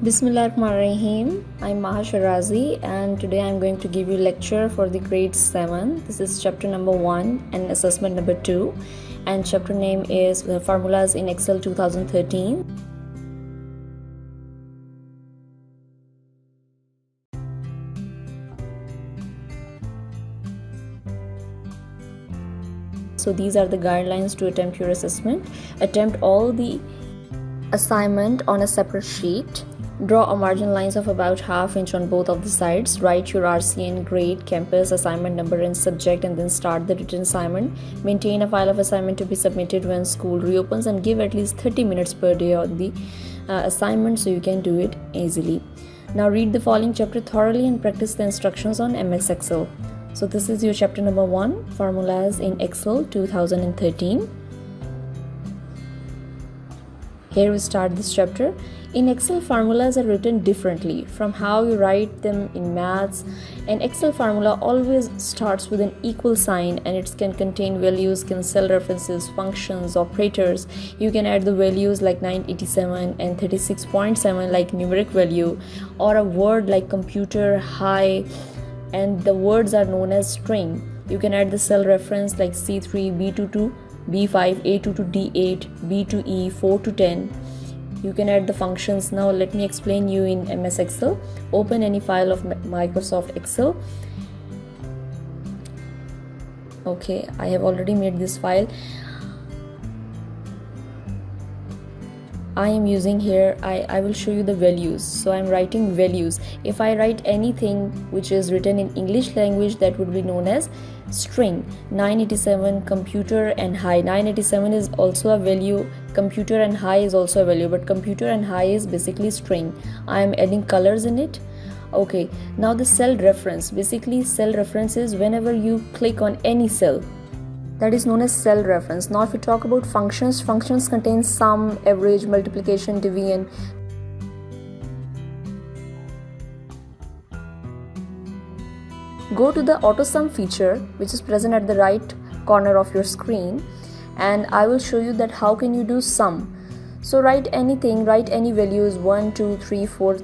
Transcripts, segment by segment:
Bismillahirrahmanirrahim. I'm Maha Shirazi and today I'm going to give you lecture for the grade 7. This is chapter number 1 and assessment number 2, and chapter name is Formulas in Excel 2013. So these are the guidelines to attempt your assessment. Attempt all the assignment on a separate sheet. Draw a margin lines of about ½ inch on both of the sides. Write your RCN, grade, campus, assignment number and subject, and then start the written assignment. Maintain a file of assignment to be submitted when school reopens, and give at least 30 minutes per day on the assignment so you can do it easily. Now read the following chapter thoroughly and practice the instructions on MS Excel. So this is your chapter number 1, Formulas in Excel 2013. Here we start this chapter. In Excel, formulas are written differently from how you write them in maths. An Excel formula always starts with an equal sign, and it can contain values, can cell references, functions, operators. You can add the values like 987 and 36.7 like numeric value, or a word like computer, high, and the words are known as string. You can add the cell reference like C3, B2 to B5, A2 to D8, B to E, 4 to 10. You can add the functions. Now let me explain you in MS Excel. Open any file of Microsoft Excel. Okay, I have already made this file. I am using here, I will show you the values. So I'm writing values. If I write anything which is written in English language, that would be known as string. 987 computer and high. 987 is also a value. Computer and high is also a value, but computer and high is basically string. I am adding colors in it. Okay, now the cell reference. Basically, cell reference is whenever you click on any cell, that is known as cell reference. Now if we talk about functions, functions contain sum, average, multiplication, division. Go to the auto sum feature, which is present at the right corner of your screen, and I will show you that how can you do sum. So write anything, write any values 1, 2, 3, 4.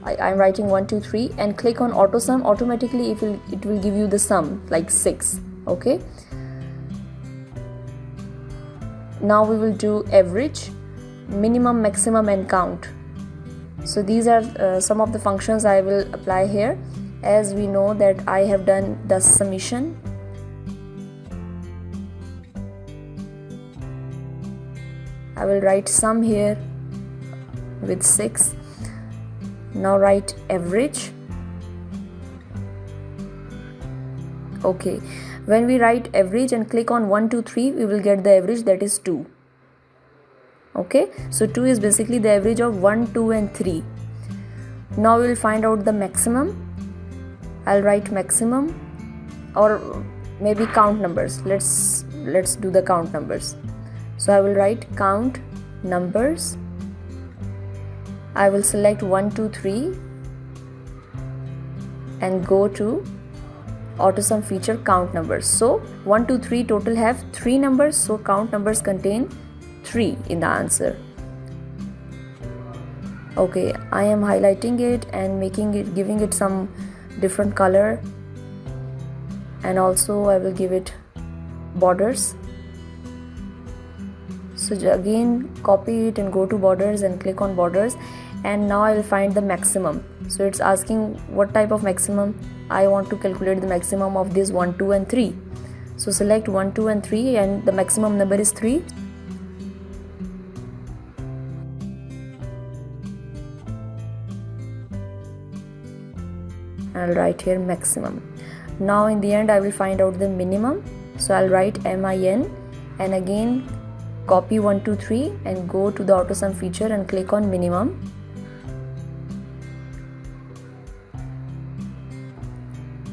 I'm writing 1, 2, 3 and click on auto sum. Automatically it will give you the sum like 6. Okay. Now we will do average, minimum, maximum and count. So these are some of the functions I will apply here. As we know that I have done the summation. I will write sum here with 6. Now write average. Okay. When we write average and click on 1, 2, 3, we will get the average, that is 2. Okay, so 2 is basically the average of 1, 2 and 3. Now we will find out the maximum. I'll write maximum, or maybe count numbers. Let's do the count numbers. So I will write count numbers. I will select 1, 2, 3 and go to AutoSum feature, count numbers. So 1, 2, 3 total have 3 numbers, so count numbers contain 3 in the answer. Okay, I am highlighting it and giving it some different color, and also I will give it borders. So again copy it and go to borders and click on borders, and now I will find the maximum. So it's asking what type of maximum. I want to calculate the maximum of this 1, 2 and 3. So select 1, 2 and 3 and the maximum number is 3. I'll write here maximum. Now in the end I will find out the minimum. So I'll write MIN and again copy 1, 2, 3 and go to the AutoSum feature and click on minimum.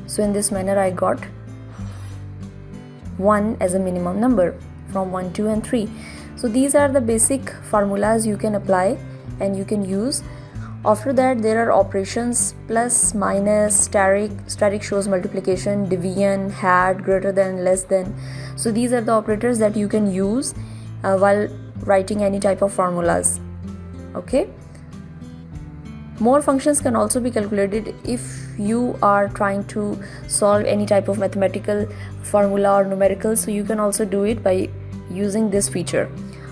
So in this manner I got 1 as a minimum number from 1, 2 and 3. So these are the basic formulas you can apply and you can use. After that there are operations: plus, minus, static shows multiplication, division, had, greater than, less than. So these are the operators that you can use while writing any type of formulas. Okay. More functions can also be calculated if you are trying to solve any type of mathematical formula or numerical, so you can also do it by using this feature.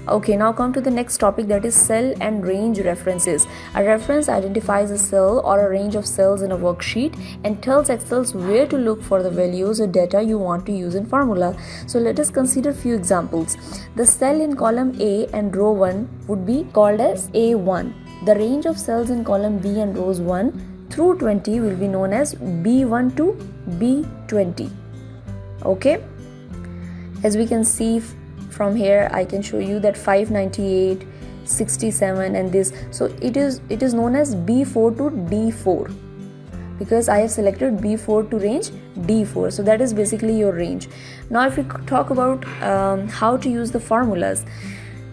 Okay, now come to the next topic, that is cell and range references. A reference identifies a cell or a range of cells in a worksheet and tells Excel where to look for the values or data you want to use in formula. So let us consider few examples. The cell in column A and row 1 would be called as A1. The range of cells in column B and rows 1 through 20 will be known as B1 to B20. Okay, as we can see from here, I can show you that 598, 67 and this, so it is known as B4 to D4 because I have selected B4 to range D4, so that is basically your range. Now if we talk about how to use the formulas,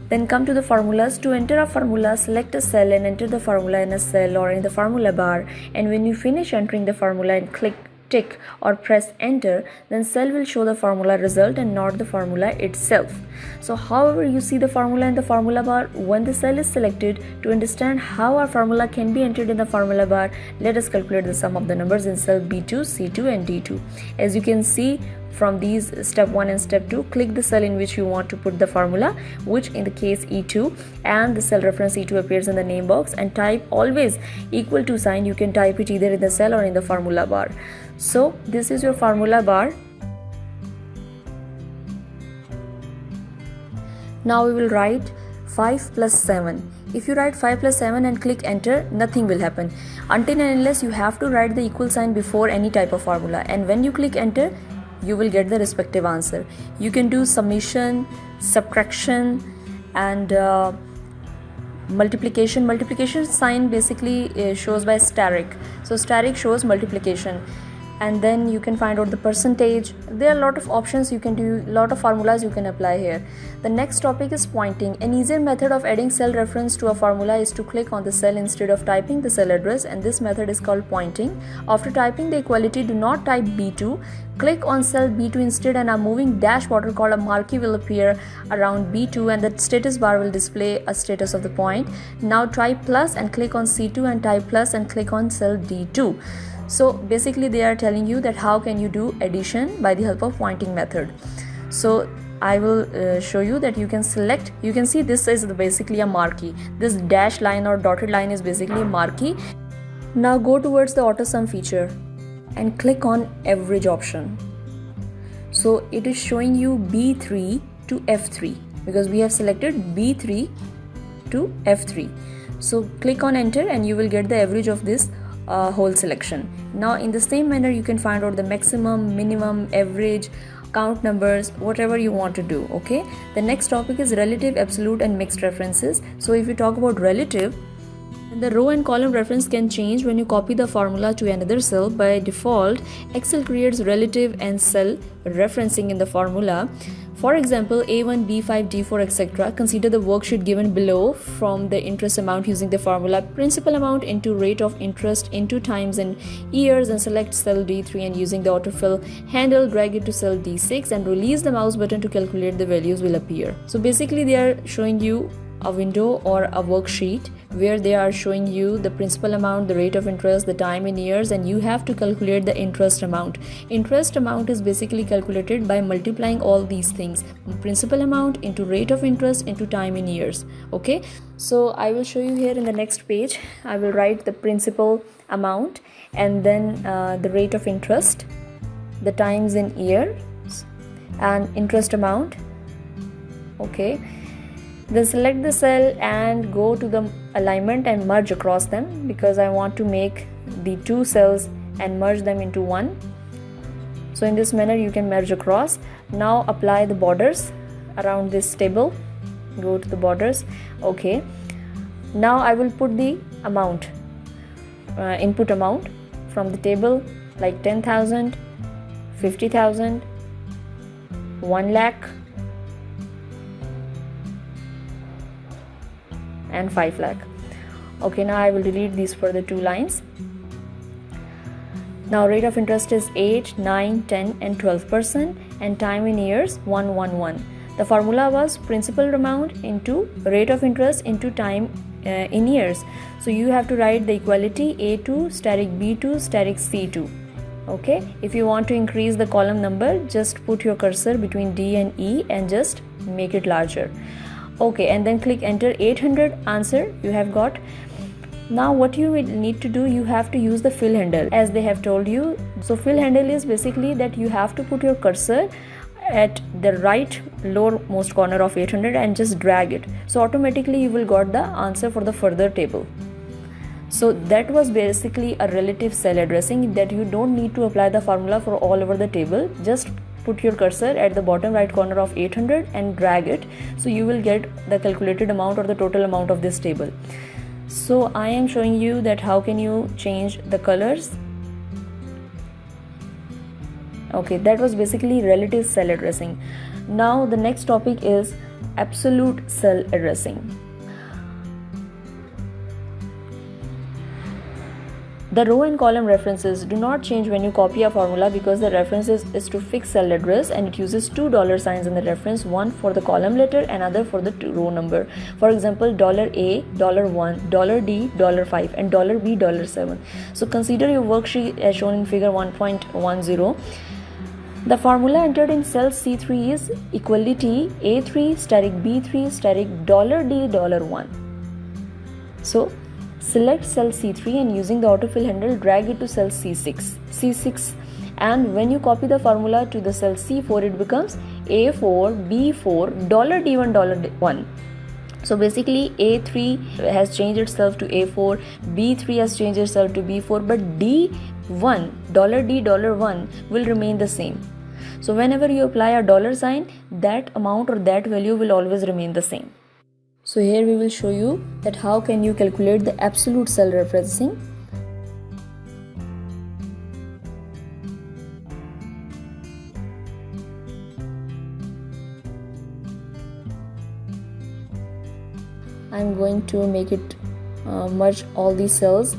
then come to the formulas. To enter a formula, select a cell and enter the formula in a cell or in the formula bar, and when you finish entering the formula and click tick or press enter, then cell will show the formula result and not the formula itself. So however you see the formula in the formula bar when the cell is selected. To understand how our formula can be entered in the formula bar, let us calculate the sum of the numbers in cell B2, C2 and D2. As you can see from these step 1 and step 2, click the cell in which you want to put the formula, which in the case E2, and the cell reference E2 appears in the name box, and type always equal to sign. You can type it either in the cell or in the formula bar. So this is your formula bar. Now we will write 5 plus 7. If you write 5 plus 7 and click enter, nothing will happen until and unless you have to write the equal sign before any type of formula, and when you click enter, you will get the respective answer. You can do summation, subtraction and multiplication. Multiplication sign basically shows by asterisk, so asterisk shows multiplication, and then you can find out the percentage. There are a lot of options you can do, lot of formulas you can apply here. The next topic is pointing. An easier method of adding cell reference to a formula is to click on the cell instead of typing the cell address, and this method is called pointing. After typing the equality, do not type B2. Click on cell B2 instead, and a moving dash border called a marquee will appear around B2, and the status bar will display a status of the point. Now type plus and click on C2 and type plus and click on cell D2. So basically they are telling you that how can you do addition by the help of pointing method. So I will show you that you can select, you can see this is basically a marquee. This dash line or dotted line is basically a marquee. Now go towards the auto sum feature and click on average option. So it is showing you B3 to F3 because we have selected B3 to F3. So click on enter and you will get the average of this whole selection. Now in the same manner you can find out the maximum, minimum, average, count numbers, whatever you want to do. Okay, the next topic is relative, absolute and mixed references. So if you talk about relative, the row and column reference can change when you copy the formula to another cell. By default, Excel creates relative and cell referencing in the formula. For example, A1, B5, D4, etc. Consider the worksheet given below from the interest amount using the formula principal amount into rate of interest into times in years, and select cell D3 and using the autofill handle drag it to cell D6 and release the mouse button to calculate the values will appear. So basically they are showing you a window or a worksheet where they are showing you the principal amount, the rate of interest, the time in years, and you have to calculate the interest amount. Interest amount is basically calculated by multiplying all these things, principal amount into rate of interest into time in years. Okay, so I will show you here in the next page. I will write the principal amount and then the rate of interest, the times in years and interest amount. Okay, then select the cell and go to the alignment and merge across them because I want to make the two cells and merge them into one. So in this manner you can merge across. Now apply the borders around this table. Go to the borders. Okay, now I will put the amount, input amount from the table like 10,000, 50,000, 1 lakh and 5 lakh. Okay, now I will delete these further two lines. Now rate of interest is 8, 9, 10 and 12% and time in years 111. The formula was principal amount into rate of interest into time in years. So you have to write the equality A2 steric B2 steric C2. Okay, if you want to increase the column number, just put your cursor between D and E and just make it larger. Okay, and then click enter. 800 answer you have got. Now what you will need to do, you have to use the fill handle as they have told you. So fill handle is basically that you have to put your cursor at the right lowermost corner of 800 and just drag it. So automatically you will got the answer for the further table. So that was basically a relative cell addressing, that you don't need to apply the formula for all over the table. Just put your cursor at the bottom right corner of 800 and drag it. So you will get the calculated amount or the total amount of this table. So I am showing you that how can you change the colors. Okay, that was basically relative cell addressing. Now the next topic is absolute cell addressing. The row and column references do not change when you copy a formula, because the references is to fixed cell address and it uses two dollar signs in the reference, one for the column letter and other for the row number. For example, $A, $1, $D, $5 and $B, $7. So consider your worksheet as shown in figure 1.10. The formula entered in cell C3 is equality A3 steric B3 steric $D, $1. So select cell C3 and using the autofill handle drag it to cell C6, and when you copy the formula to the cell C4, it becomes A4 B4 $D1 $1. So basically A3 has changed itself to A4, B3 has changed itself to B4, but D1 $D $1 will remain the same. So whenever you apply a dollar sign, that amount or that value will always remain the same. So here we will show you that how can you calculate the absolute cell referencing. I'm going to make it merge all these cells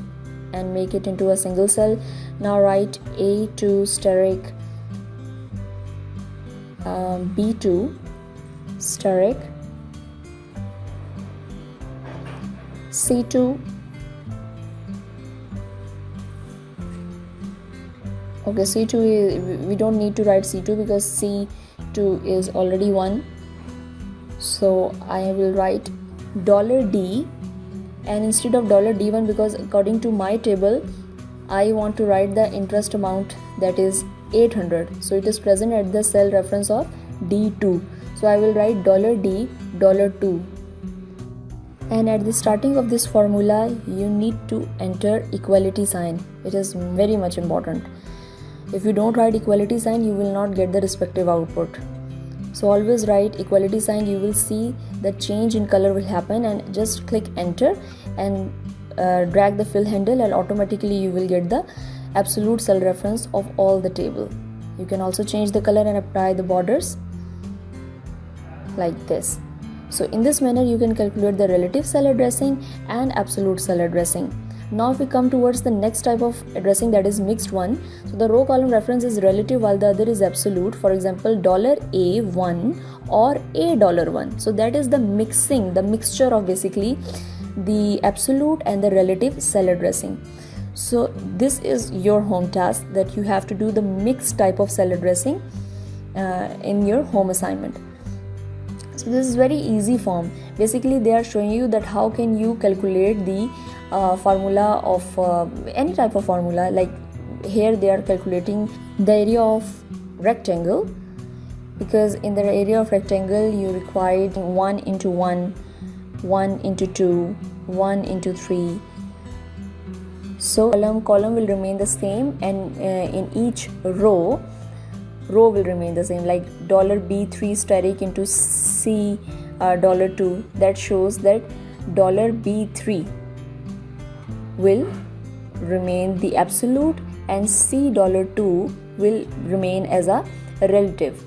and make it into a single cell. Now write A2 steric B2 steric C2. Okay, C2 we don't need to write C2 because C2 is already 1. So I will write $D, and instead of $D1, because according to my table I want to write the interest amount, that is 800. So it is present at the cell reference of D2. So I will write $D, $2. And at the starting of this formula, you need to enter equality sign. It is very much important. If you don't write equality sign, you will not get the respective output. So always write equality sign. You will see the change in color will happen, and just click enter and drag the fill handle, and automatically you will get the absolute cell reference of all the table. You can also change the color and apply the borders like this. So in this manner you can calculate the relative cell addressing and absolute cell addressing. Now if we come towards the next type of addressing, that is mixed one. So the row column reference is relative while the other is absolute. For example, $A1 or $1. So that is the mixture of basically the absolute and the relative cell addressing. So this is your home task, that you have to do the mixed type of cell addressing in your home assignment. So this is very easy form. Basically they are showing you that how can you calculate the formula of any type of formula. Like here they are calculating the area of rectangle, because in the area of rectangle you require 1 into 1, 1 into 2, 1 into 3. So column will remain the same, and in each row will remain the same, like $B3 steric into C $2. That shows that $B3 will remain the absolute and C$2 will remain as a relative.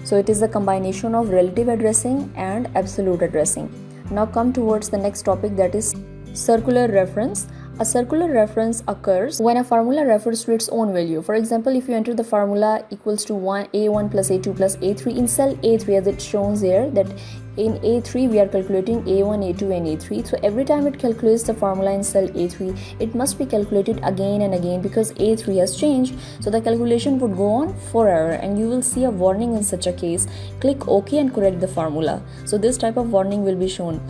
So it is a combination of relative addressing and absolute addressing. Now come towards the next topic, that is circular reference. A circular reference occurs when a formula refers to its own value. For example, if you enter the formula equals to A1 plus A2 plus A3 in cell A3, as it shows here, that in A3 we are calculating A1, A2 and A3. So every time it calculates the formula in cell A3, it must be calculated again and again because A3 has changed. So the calculation would go on forever and you will see a warning in such a case. Click OK and correct the formula. So this type of warning will be shown.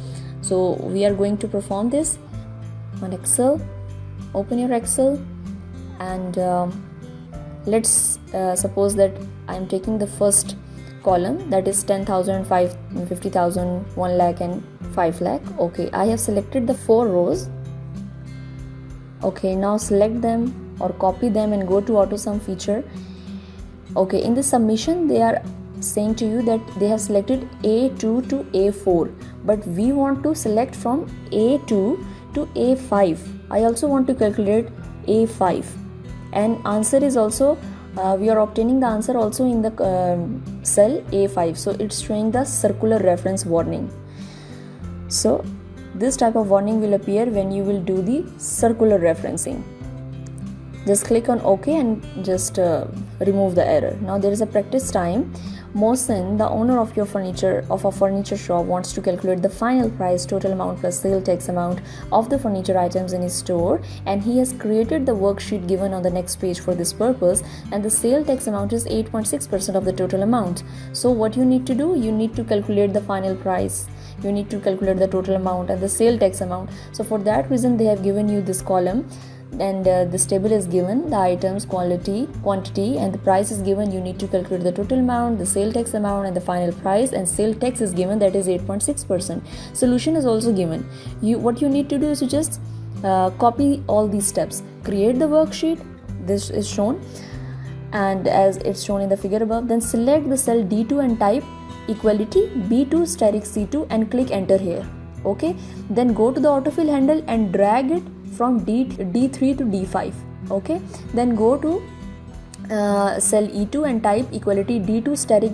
So we are going to perform this on Excel. Open your Excel and let's suppose that I am taking the first column, that is 10,000, 50,000, 1 lakh and 5 lakh. Okay, I have selected the 4 rows. Okay, now select them or copy them and go to AutoSum feature. Okay, in the submission they are saying to you that they have selected A2 to A4, but we want to select from A2 to A5. I also want to calculate A5, and answer is also we are obtaining the answer also in the cell A5. So it's showing the circular reference warning. So this type of warning will appear when you will do the circular referencing. Just click on OK and just remove the error. Now there is a practice time. Mohsen, the owner of a furniture shop, wants to calculate the final price, total amount plus sale tax amount of the furniture items in his store, and he has created the worksheet given on the next page for this purpose, and the sale tax amount is 8.6% of the total amount. So what you need to do, you need to calculate the final price, you need to calculate the total amount and the sale tax amount. So for that reason they have given you this column, and this table is given, the items, quantity and the price is given. You need to calculate the total amount, the sale tax amount and the final price, and sale tax is given, that is 8.6%. Solution is also given. What you need to do is to just copy all these steps, create the worksheet, this is shown and as it's shown in the figure above, then select the cell D2 and type equality B2 steric C2 and click enter here. Okay, then go to the autofill handle and drag it from D3 to D5. Okay, then go to cell E2 and type equality D2 steric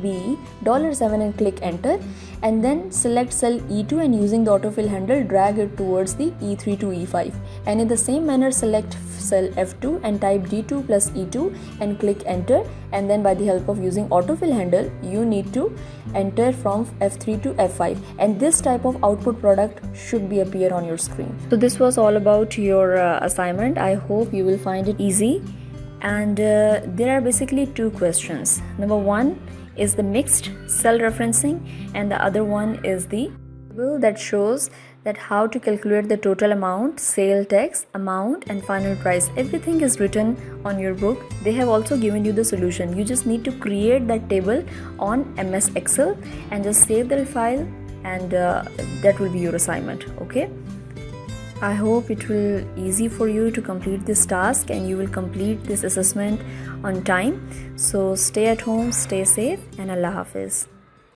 $B $7 and click enter, and then select cell E2 and using the autofill handle drag it towards the E3 to E5, and in the same manner select cell F2 and type D2 plus E2 and click enter, and then by the help of using autofill handle you need to enter from F3 to F5, and this type of output product should be appear on your screen. So this was all about your assignment. I hope you will find it easy. And there are basically two questions. Number one is the mixed cell referencing, and the other one is the table that shows that how to calculate the total amount, sale tax, amount and final price. Everything is written on your book. They have also given you the solution. You just need to create that table on MS Excel and just save the file, and that will be your assignment. Okay, I hope it will easy for you to complete this task and you will complete this assessment on time. So stay at home, stay safe, and Allah Hafiz.